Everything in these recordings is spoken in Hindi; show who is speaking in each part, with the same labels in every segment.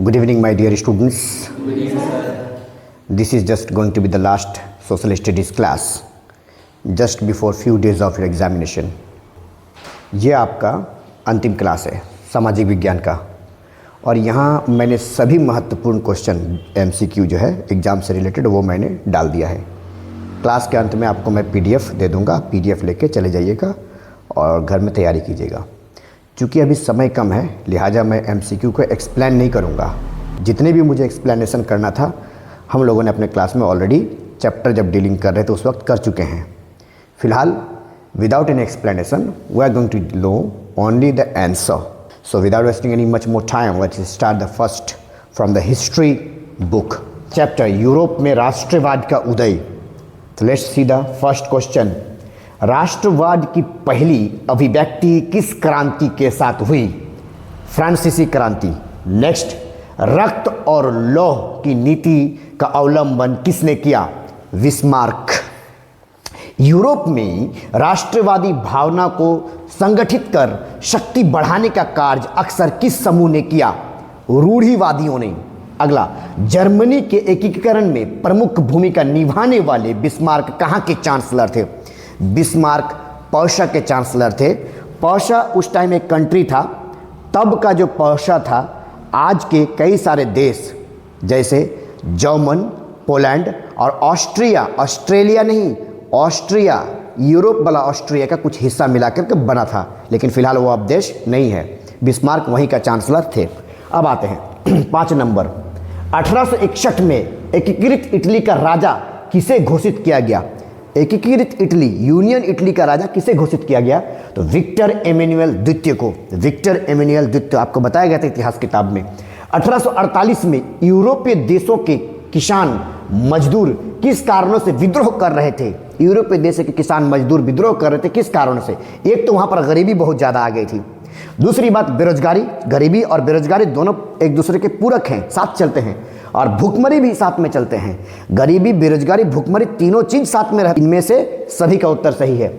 Speaker 1: Good evening, my dear students.
Speaker 2: Good evening, sir.
Speaker 1: This is just going to be the last social studies class just before few days of your examination. ये आपका अंतिम क्लास है सामाजिक विज्ञान का, और यहाँ मैंने सभी महत्वपूर्ण क्वेश्चन MCQ जो है एग्ज़ाम से रिलेटेड वो मैंने डाल दिया है। क्लास के अंत में आपको मैं PDF दे दूँगा, PDF लेके चले जाइएगा और घर में तैयारी कीजिएगा। चूँकि अभी समय कम है लिहाजा मैं MCQ को एक्सप्लेन नहीं करूँगा। जितने भी मुझे एक्सप्लेनेशन करना था हम लोगों ने अपने क्लास में ऑलरेडी चैप्टर जब डीलिंग कर रहे थे उस वक्त कर चुके हैं। फिलहाल without any explanation we are going to know only the answer. So without wasting any much more time let's start the first from the history book chapter Europe में राष्ट्रवाद का उदय। तो let's see the first question. राष्ट्रवाद की पहली अभिव्यक्ति किस क्रांति के साथ हुई? फ्रांसीसी क्रांति। नेक्स्ट, रक्त और लौह की नीति का अवलंबन किसने किया? बिस्मार्क। यूरोप में राष्ट्रवादी भावना को संगठित कर शक्ति बढ़ाने का कार्य अक्सर किस समूह ने किया? रूढ़िवादियों ने। अगला, जर्मनी के एकीकरण में प्रमुख भूमिका निभाने वाले बिस्मार्क कहाँ के चांसलर थे? बिस्मार्क पर्शिया के चांसलर थे। पर्शिया उस टाइम एक कंट्री था। तब का जो पर्शिया था आज के कई सारे देश जैसे जर्मन, पोलैंड और ऑस्ट्रिया, ऑस्ट्रेलिया नहीं ऑस्ट्रिया, यूरोप वाला ऑस्ट्रिया का कुछ हिस्सा मिलाकर के बना था, लेकिन फिलहाल वो अब देश नहीं है। बिस्मार्क वहीं का चांसलर थे। अब आते हैं 5 नंबर। 1861 में एकीकृत इटली का राजा किसे घोषित किया गया? एकीकृत इटली, यूनियन इटली का राजा किसे घोषित किया गया? तो विक्टर एमेनुएल द्वितीय को। विक्टर एमेनुएल द्वितीय आपको बताया गया था इतिहास किताब में। 1848 में यूरोपीय देशों के किसान मजदूर किस कारणों से विद्रोह कर रहे थे? यूरोपीय देश के किसान मजदूर विद्रोह कर रहे थे किस कारणों से? एक तो वहाँ पर गरीबी बहुत ज़्यादा आ गई थी। दूसरी बात बेरोजगारी, गरीबी और बेरोजगारी दोनों एक दूसरे के पूरक हैं, साथ चलते हैं, और भुखमरी भी साथ में चलते हैं। गरीबी, बेरोजगारी, भुखमरी तीनों चीज साथ में रहती। इनमें से सभी का उत्तर सही है।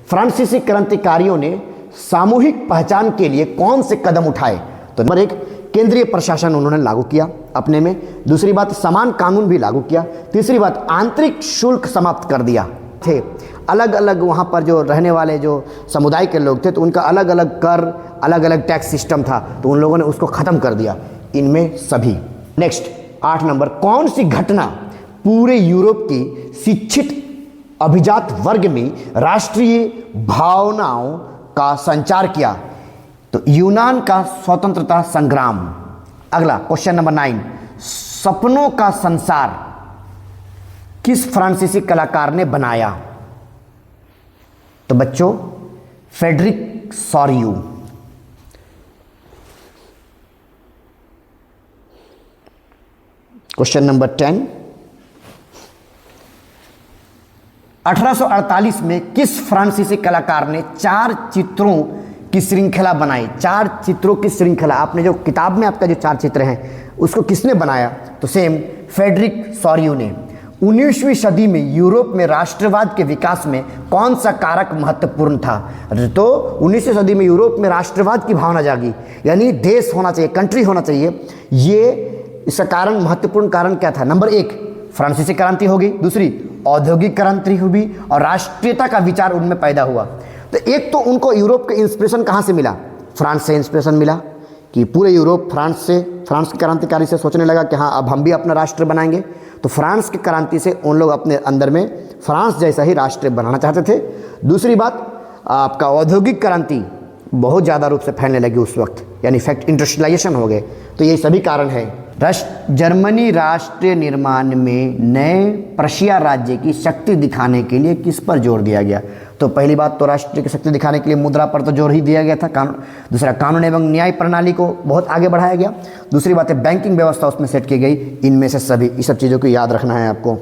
Speaker 1: फ्रांसीसी क्रांतिकारियों ने सामूहिक पहचान के लिए कौन से कदम उठाए? तो नंबर 1, केंद्रीय प्रशासन उन्होंने लागू किया अपने में। दूसरी बात, समान कानून भी लागू किया। तीसरी बात, आंतरिक शुल्क समाप्त कर दिया थे। अलग अलग वहाँ पर जो रहने वाले जो समुदाय के लोग थे तो उनका अलग अलग कर, अलग अलग टैक्स सिस्टम था, तो उन लोगों ने उसको ख़त्म कर दिया। इनमें सभी। नेक्स्ट 8 नंबर, कौन सी घटना पूरे यूरोप की शिक्षित अभिजात वर्ग में राष्ट्रीय भावनाओं का संचार किया? तो यूनान का स्वतंत्रता संग्राम। अगला क्वेश्चन नंबर 9, सपनों का संसार किस फ्रांसीसी कलाकार ने बनाया? तो बच्चों, फ्रेडरिक सॉरियू। क्वेश्चन नंबर 10, 1848 में किस फ्रांसीसी कलाकार ने 4 चित्रों की श्रृंखला बनाई? 4 चित्रों की श्रृंखला। आपने जो किताब में आपका जो 4 चित्र हैं उसको किसने बनाया? तो सेम फ्रेडरिक सॉरियू ने। 19वीं सदी में यूरोप में राष्ट्रवाद के विकास में कौन सा कारक महत्वपूर्ण था? तो 19वीं सदी में यूरोप में राष्ट्रवाद की भावना जागी, यानी देश होना चाहिए, कंट्री होना चाहिए। ये इसका कारण, महत्वपूर्ण कारण क्या था? नंबर 1, फ्रांसीसी क्रांति होगी। दूसरी, औद्योगिक क्रांति हुई और राष्ट्रीयता का विचार उनमें पैदा हुआ। तो एक तो उनको यूरोप के इंस्पिरेशन कहाँ से मिला? फ्रांस से इंस्पिरेशन मिला कि पूरे यूरोप फ्रांस के क्रांतिकारी से सोचने लगा कि हाँ अब हम भी अपना राष्ट्र बनाएंगे। तो फ्रांस की क्रांति से उन लोग अपने अंदर में फ्रांस जैसा ही राष्ट्र बनाना चाहते थे। दूसरी बात, आपका औद्योगिक क्रांति बहुत ज़्यादा रूप से फैलने लगी उस वक्त, यानी फैक्ट इंडस्ट्रियलाइजेशन हो गए। तो ये सभी कारण है। जर्मनी राष्ट्रीय निर्माण में नए प्रशिया राज्य की शक्ति दिखाने के लिए किस पर जोर दिया गया? तो पहली बात तो राष्ट्र की शक्ति दिखाने के लिए मुद्रा पर तो जोर ही दिया गया था। दूसरा, कानून एवं न्याय प्रणाली को बहुत आगे बढ़ाया गया। दूसरी बात है बैंकिंग व्यवस्था उसमें सेट की गई। इनमें से सभी इस सब चीज़ों को याद रखना है आपको।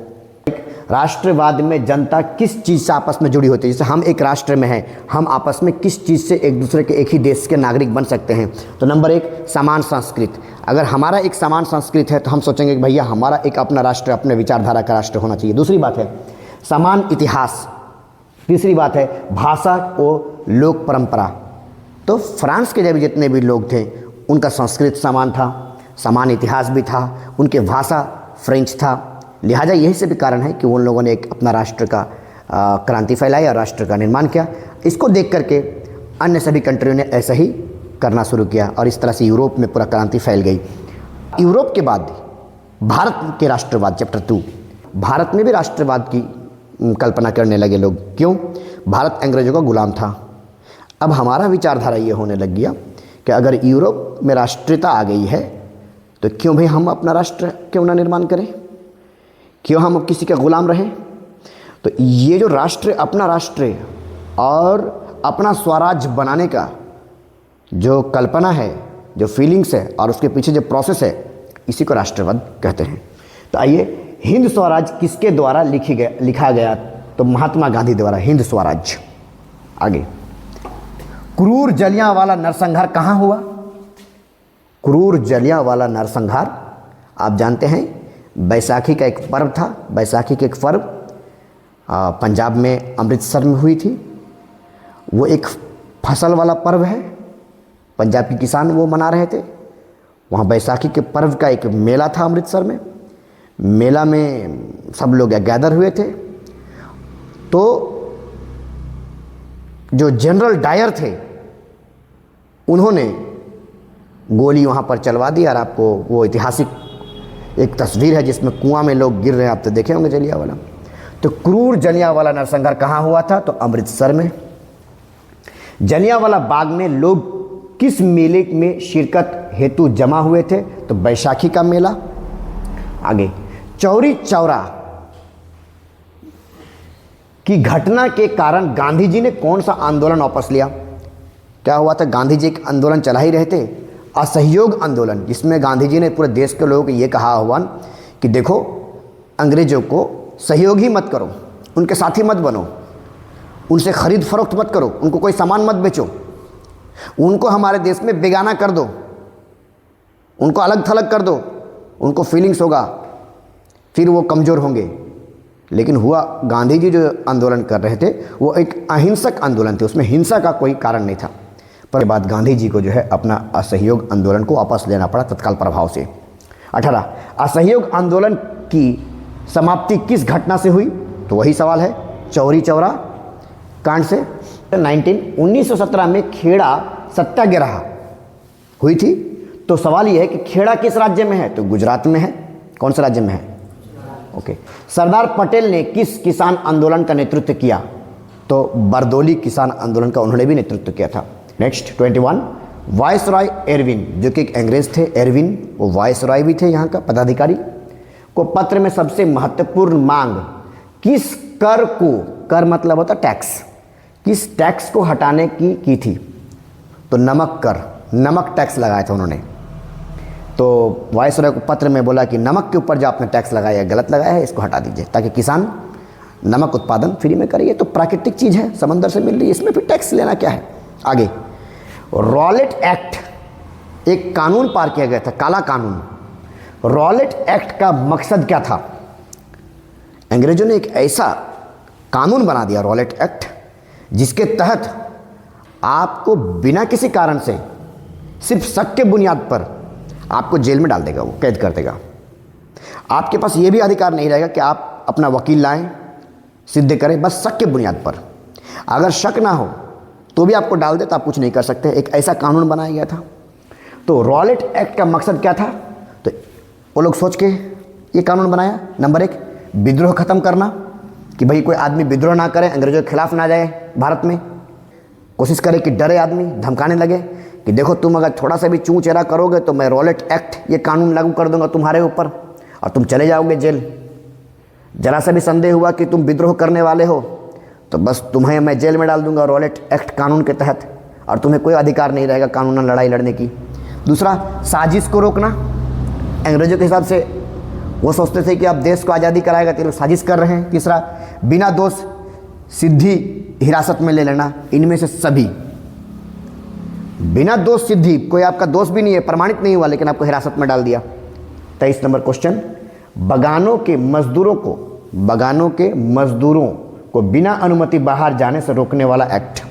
Speaker 1: राष्ट्रवाद में जनता किस चीज़ से आपस में जुड़ी होती है? जैसे हम एक राष्ट्र में हैं, हम आपस में किस चीज़ से एक दूसरे के एक ही देश के नागरिक बन सकते हैं? तो नंबर 1, समान संस्कृत। अगर हमारा एक समान संस्कृत है तो हम सोचेंगे कि भैया हमारा एक अपना राष्ट्र, अपने विचारधारा का राष्ट्र होना चाहिए। दूसरी बात है समान इतिहास। तीसरी बात है भाषा और लोक परंपरा। तो फ्रांस के जब जितने भी लोग थे उनका संस्कृत समान था। समान इतिहास भी था, उनके भाषा फ्रेंच था, लिहाजा यही से भी कारण है कि उन लोगों ने एक अपना राष्ट्र का क्रांति फैलाई और राष्ट्र का निर्माण किया। इसको देख करके अन्य सभी कंट्रियों ने ऐसा ही करना शुरू किया और इस तरह से यूरोप में पूरा क्रांति फैल गई। यूरोप के बाद भारत के राष्ट्रवाद चैप्टर 2, भारत में भी राष्ट्रवाद की कल्पना करने लगे लोग। क्यों? भारत अंग्रेजों का गुलाम था। अब हमारा विचारधारा ये होने लग गया कि अगर यूरोप में राष्ट्रीयता आ गई है तो क्यों भाई हम अपना राष्ट्र क्यों ना निर्माण करें, क्यों हम किसी के गुलाम रहें। तो ये जो राष्ट्र, अपना राष्ट्र और अपना स्वराज्य बनाने का जो कल्पना है, जो फीलिंग्स है और उसके पीछे जो प्रोसेस है, इसी को राष्ट्रवाद कहते हैं। तो आइए, हिंद स्वराज किसके द्वारा लिखा गया? तो महात्मा गांधी द्वारा हिंद स्वराज। आगे, क्रूर जलियांवाला नरसंहार कहाँ हुआ? क्रूर जलियांवाला नरसंहार आप जानते हैं, बैसाखी का एक पर्व था। बैसाखी के एक पर्व पंजाब में अमृतसर में हुई थी। वो एक फसल वाला पर्व है, पंजाब के किसान वो मना रहे थे। वहाँ बैसाखी के पर्व का एक मेला था अमृतसर में। मेला में सब लोग गैदर हुए थे। तो जो जनरल डायर थे उन्होंने गोली वहाँ पर चलवा दी। और आपको वो ऐतिहासिक एक तस्वीर है जिसमें कुआं में लोग गिर रहे हैं, आप तो देखे होंगे जलियांवाला। तो क्रूर जलियांवाला नरसंहार कहाँ हुआ था? तो अमृतसर में। जलियांवाला बाग में लोग किस मेले में शिरकत हेतु जमा हुए थे? तो बैसाखी का मेला। आगे, चौरी चौरा की घटना के कारण गांधी जी ने कौन सा आंदोलन वापस लिया? क्या हुआ था? गांधी जी एक आंदोलन चला ही रहे थे, असहयोग आंदोलन, जिसमें गांधी जी ने पूरे देश के लोगों को ये कहा आह्वान कि देखो, अंग्रेजों को सहयोग ही मत करो, उनके साथी मत बनो, उनसे खरीद फरोख्त मत करो, उनको कोई सामान मत बेचो, उनको हमारे देश में बेगाना कर दो, उनको अलग थलग कर दो, उनको फीलिंग्स होगा, फिर वो कमज़ोर होंगे। लेकिन हुआ, गांधी जी जो आंदोलन कर रहे थे वो एक अहिंसक आंदोलन थे, उसमें हिंसा का कोई कारण नहीं था। पर बाद गांधी जी को जो है अपना असहयोग आंदोलन को वापस लेना पड़ा तत्काल प्रभाव से। 18, असहयोग आंदोलन की समाप्ति किस घटना से हुई? तो वही सवाल है, चौरी चौरा कांड से। 1917 में खेड़ा सत्याग्रह हुई थी। तो सवाल यह है कि खेड़ा किस राज्य में है? तो गुजरात में है। कौन से राज्य में है? ओके। सरदार पटेल ने किस किसान आंदोलन का नेतृत्व किया? तो बरदौली किसान आंदोलन का उन्होंने भी नेतृत्व किया था। नेक्स्ट 21, वायसराय एरविन, जो कि एक अंग्रेज थे, एरविन, वो वायसराय भी थे यहाँ का पदाधिकारी, को पत्र में सबसे महत्वपूर्ण मांग किस कर को, कर मतलब होता टैक्स, किस टैक्स को हटाने की थी? तो नमक कर, नमक टैक्स लगाया था उन्होंने। तो वायसराय को पत्र में बोला कि नमक के ऊपर जो आपने टैक्स लगाया है गलत लगाया है, इसको हटा दीजिए ताकि किसान नमक उत्पादन फ्री में करिए। तो प्राकृतिक चीज़ है, समंदर से मिल रही है, इसमें फिर टैक्स लेना क्या है। आगे, रॉलेट एक्ट एक कानून पार किया गया था, काला कानून। रॉलेट एक्ट का मकसद क्या था? अंग्रेजों ने एक ऐसा कानून बना दिया, रॉलेट एक्ट, जिसके तहत आपको बिना किसी कारण से, सिर्फ शक के बुनियाद पर आपको जेल में डाल देगा, वो कैद कर देगा। आपके पास ये भी अधिकार नहीं रहेगा कि आप अपना वकील लाएं, सिद्ध करें, बस शक के बुनियाद पर। अगर शक ना हो तो भी आपको डाल दे तो आप कुछ नहीं कर सकते। एक ऐसा कानून बनाया गया था। तो रॉलेट एक्ट का मकसद क्या था? तो वो लोग सोच के ये कानून बनाया। नंबर 1, विद्रोह खत्म करना, कि भाई कोई आदमी विद्रोह ना करे, अंग्रेजों के खिलाफ ना जाए भारत में, कोशिश करे कि डरे आदमी, धमकाने लगे कि देखो तुम अगर थोड़ा सा भी चूं चेरा करोगे तो मैं रॉलेट एक्ट, ये कानून लागू कर दूंगा तुम्हारे ऊपर और तुम चले जाओगे जेल। जरा सा भी संदेह हुआ कि तुम विद्रोह करने वाले हो तो बस तुम्हें मैं जेल में डाल दूंगा रॉलेट एक्ट कानून के तहत, और तुम्हें कोई अधिकार नहीं रहेगा कानूनन लड़ाई लड़ने की। दूसरा, साजिश को रोकना। अंग्रेजों के हिसाब से वो सोचते थे कि आप देश को आज़ादी कराएगा तो लोग साजिश कर रहे हैं। तीसरा, बिना दोष सिद्धि हिरासत में ले लेना। इनमें से सभी, बिना दोष सिद्धि, कोई आपका दोष भी नहीं है, प्रमाणित नहीं हुआ, लेकिन आपको हिरासत में डाल दिया। 23 नंबर क्वेश्चन, बगानों के मजदूरों को बिना अनुमति बाहर जाने से रोकने वाला एक्ट।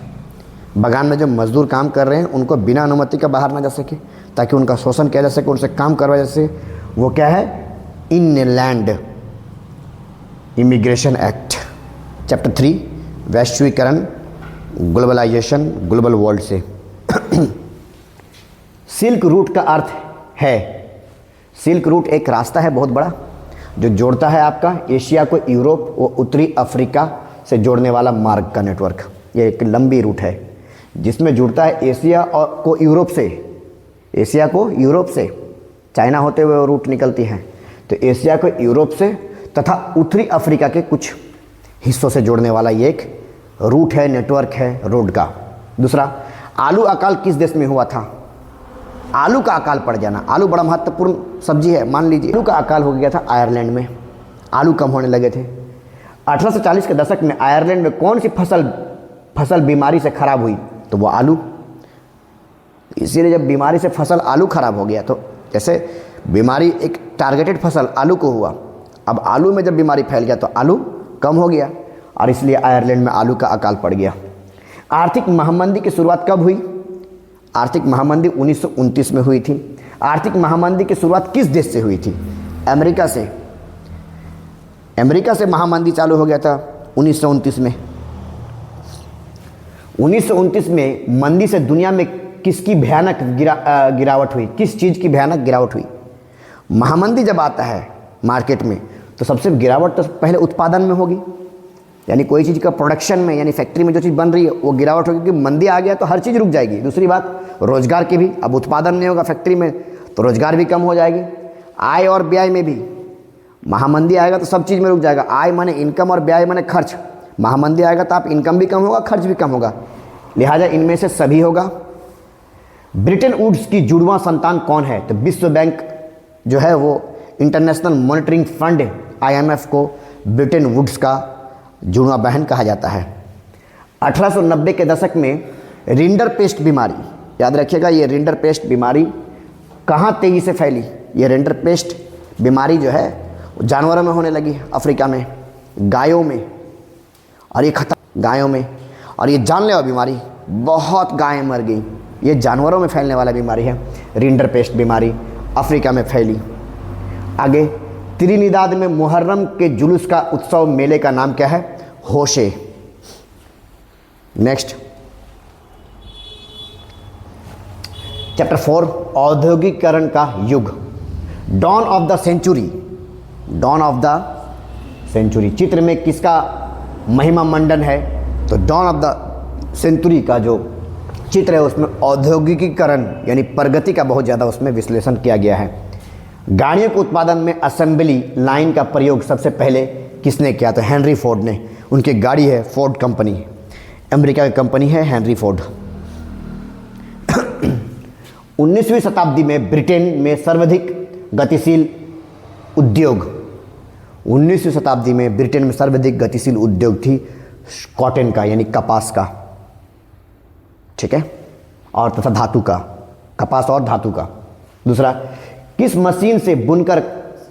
Speaker 1: बगान में जो मजदूर काम कर रहे हैं उनको बिना अनुमति का बाहर ना जा सके। ताकि उनका शोषण किया जा सके, उनसे काम करवाया जा सके। वो क्या है? Inland immigration act. चैप्टर 3 वैश्वीकरण, ग्लोबलाइजेशन, ग्लोबल वर्ल्ड से। सिल्क रूट का अर्थ है, सिल्क रूट एक रास्ता है बहुत बड़ा जो जोड़ता है आपका एशिया को यूरोप और उत्तरी अफ्रीका से जोड़ने वाला मार्ग का नेटवर्क। ये एक लंबी रूट है जिसमें जुड़ता है एशिया और को यूरोप से, एशिया को यूरोप से, चाइना होते हुए वो रूट निकलती है, तो एशिया को यूरोप से तथा उत्तरी अफ्रीका के कुछ हिस्सों से जोड़ने वाला ये एक रूट है, नेटवर्क है रोड का। दूसरा, आलू अकाल किस देश में हुआ था? आलू का अकाल पड़ जाना, आलू बड़ा महत्वपूर्ण सब्जी है, मान लीजिए आलू का अकाल हो गया था आयरलैंड में, आलू कम होने लगे थे। 1840 के दशक में आयरलैंड में कौन सी फसल बीमारी से खराब हुई? तो वो आलू। इसीलिए जब बीमारी से फसल आलू खराब हो गया, तो जैसे बीमारी एक टारगेटेड फसल आलू को हुआ, अब आलू में जब बीमारी फैल गया तो आलू कम हो गया और इसलिए आयरलैंड में आलू का अकाल पड़ गया। आर्थिक महामंदी की शुरुआत कब हुई? आर्थिक महामंदी 1929 में हुई थी। आर्थिक महामंदी की शुरुआत किस देश से हुई थी? अमेरिका से। अमेरिका से महामंदी चालू हो गया था 1929 में। 1929 में मंदी से दुनिया में किसकी भयानक गिरावट हुई? किस चीज़ की भयानक गिरावट हुई? महामंदी जब आता है मार्केट में तो सबसे गिरावट तो पहले उत्पादन में होगी, यानी कोई चीज़ का प्रोडक्शन में, यानी फैक्ट्री में जो चीज़ बन रही है वो गिरावट होगी, क्योंकि मंदी आ गया तो हर चीज़ रुक जाएगी। दूसरी बात रोजगार की भी, अब उत्पादन नहीं होगा फैक्ट्री में तो रोजगार भी कम हो जाएगी। आय और व्यय में भी महामंदी आएगा तो सब चीज़ में रुक जाएगा। आय माने इनकम और व्यय माने खर्च। महामंदी आएगा तो आप इनकम भी कम होगा, खर्च भी कम होगा, लिहाजा इनमें से सभी होगा। ब्रिटेन वुड्स की जुड़वां संतान कौन है? तो विश्व बैंक जो है वो इंटरनेशनल मॉनिटरिंग फंड IMF को ब्रिटेन वुड्स का जुड़वां बहन कहा जाता है। 1890 के दशक में रिंडरपेस्ट बीमारी, याद रखिएगा ये रिंडरपेस्ट बीमारी कहाँ तेज़ी से फैली? ये रिंडरपेस्ट बीमारी जो है जानवरों में होने लगी, अफ्रीका में, गायों में, और ये गायों में, और ये जानलेवा बीमारी, बहुत गायें मर गई। ये जानवरों में फैलने वाला बीमारी है, रिंडरपेस्ट बीमारी अफ्रीका में फैली। आगे, त्रिनिदाद में मुहर्रम के जुलूस का उत्सव मेले का नाम क्या है? होशे। नेक्स्ट, चैप्टर 4 औद्योगिकीकरण का युग, dawn of the century. Dawn of the century चित्र में किसका महिमा मंडन है? तो डॉन ऑफ द सेंचुरी का जो चित्र है उसमें औद्योगिकीकरण यानी प्रगति का बहुत ज़्यादा उसमें विश्लेषण किया गया है। गाड़ियों के उत्पादन में असेंबली लाइन का प्रयोग सबसे पहले किसने किया? तो हेनरी फोर्ड ने। उनकी गाड़ी है फोर्ड कंपनी, अमेरिका की कंपनी है हेनरी फोर्ड। 19वीं शताब्दी में ब्रिटेन में सर्वाधिक गतिशील उद्योग, 19वीं शताब्दी में ब्रिटेन में सर्वाधिक गतिशील उद्योग थी कॉटन का यानी कपास का, ठीक है, और तथा धातु का, कपास और धातु का। दूसरा, किस मशीन से बुनकर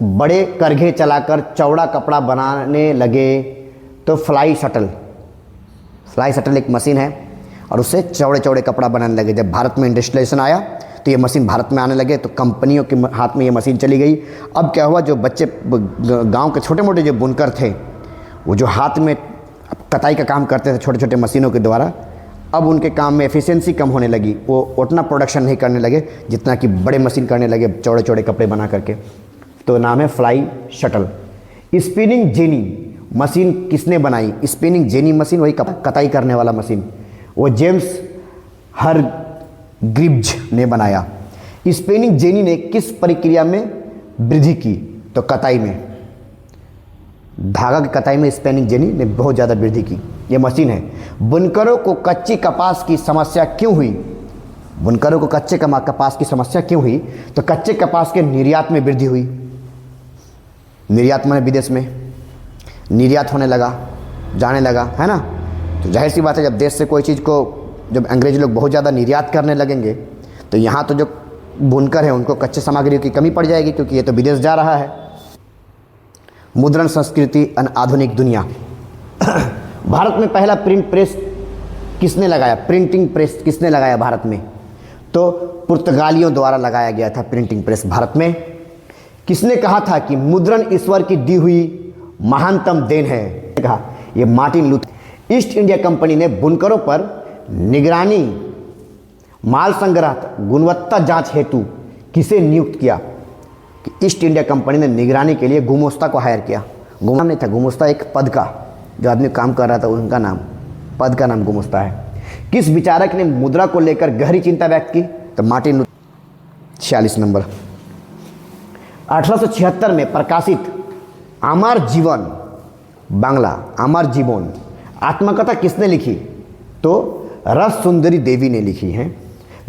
Speaker 1: बड़े करघे चलाकर चौड़ा कपड़ा बनाने लगे? तो फ्लाई शटल। फ्लाई शटल एक मशीन है और उससे चौड़े चौड़े कपड़ा बनाने लगे। जब भारत में इंडस्ट्रियलाइजेशन आया तो ये मशीन भारत में आने लगे तो कंपनियों के हाथ में ये मशीन चली गई। अब क्या हुआ, जो बच्चे गांव के छोटे मोटे जो बुनकर थे वो जो हाथ में कताई का काम करते थे छोटे छोटे मशीनों के द्वारा, अब उनके काम में एफिशिएंसी कम होने लगी, वो उतना प्रोडक्शन नहीं करने लगे जितना कि बड़े मशीन करने लगे चौड़े चौड़े कपड़े बना करके। तो नाम है fly shuttle. Spinning jenny machine किसने बनाई? स्पिनिंग जेनी मशीन वही कताई करने वाला मशीन, वो जेम्स हरग्रीव्ज ने बनाया। स्पिनिंग जेनी ने किस प्रक्रिया में वृद्धि की? तो कताई में, धागा की कताई में स्पिनिंग जेनी ने बहुत ज़्यादा वृद्धि की। ये मशीन है। बुनकरों को कच्ची कपास की समस्या क्यों हुई? बुनकरों को कच्चे कपास की समस्या क्यों हुई? तो कच्चे कपास के निर्यात में वृद्धि हुई। निर्यात माने विदेश में निर्यात होने लगा, जाने लगा, है ना। तो जाहिर सी बात है जब देश से कोई चीज़ को जब अंग्रेज लोग बहुत ज़्यादा निर्यात करने लगेंगे तो यहाँ तो जो बुनकर हैं उनको कच्चे सामग्री की कमी पड़ जाएगी, क्योंकि ये तो विदेश जा रहा है। मुद्रण संस्कृति आधुनिक दुनिया। भारत में पहला प्रिंट प्रेस किसने लगाया? प्रिंटिंग प्रेस किसने लगाया भारत में? तो पुर्तगालियों द्वारा लगाया गया था प्रिंटिंग प्रेस भारत में। किसने कहा था कि मुद्रण ईश्वर की दी हुई महानतम देन है? कहा ये Martin Luther. East India company ने बुनकरों पर निगरानी, माल संग्रह, गुणवत्ता जांच हेतु किसे नियुक्त किया? कि ईस्ट इंडिया कंपनी ने निगरानी के लिए गुमोस्ता को हायर किया। गुमोस्ता नहीं था, गुमोस्ता एक पद का, जो आदमी काम कर रहा था उनका नाम, पद का नाम गुमोस्ता है। किस विचारक ने मुद्रा को लेकर गहरी चिंता व्यक्त की? तो मार्टिन लूथर। 46 नंबर। 1876 में प्रकाशित अमर जीवन, बांग्ला अमर जीवन आत्मकथा किसने लिखी? तो रस सुंदरी देवी ने लिखी है।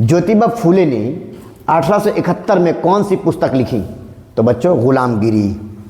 Speaker 1: ज्योतिबा फूले ने 1871 में कौन सी पुस्तक लिखी? तो बच्चों गुलामगिरी।